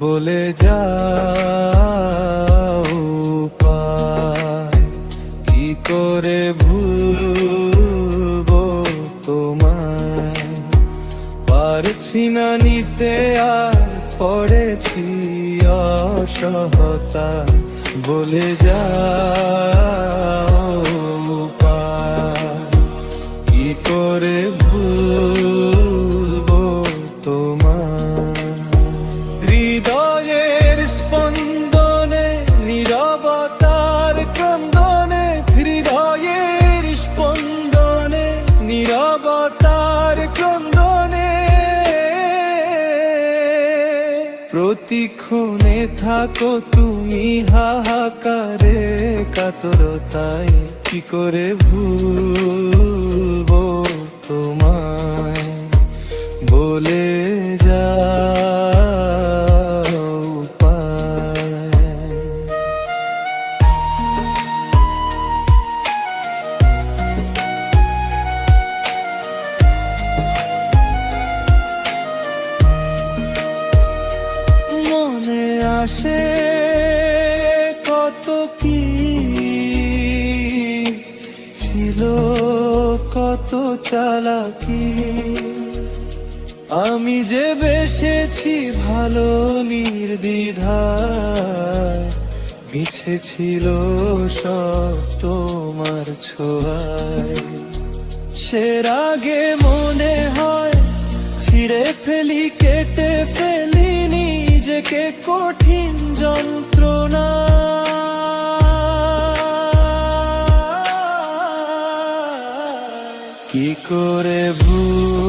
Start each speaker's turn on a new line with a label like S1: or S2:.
S1: বলে যাও উপায় কি করে ভুলবো তোমায়। পারছি না নিতে আর পড়েছি অসহতায়, বলে যাও উপায় কি করে ভুলবো তোমায়। হৃদয়ের স্পন্দনে নীরবতার ক্রন্দনে, হৃদয়ের স্পন্দনে নীরবতার ক্রন্দনে, প্রতিক্ষণে থাকো তুমি হাহাকারে কাতরতায়, কি করে ভুলবো তোমায়। বলে যাও উপায়। মনে আসে কত কি ছিল, কত চালাকি, আমি যে বেসেছি ভালো নির্দ্বিধায়, মিছে ছিল সব তোমার ছোঁয়ায়। সে রাগে মনে হয় ছিঁড়ে ফেলি কেটে ফেলি নিজেকে কঠিন যন্ত্রণা। কি করে ভুল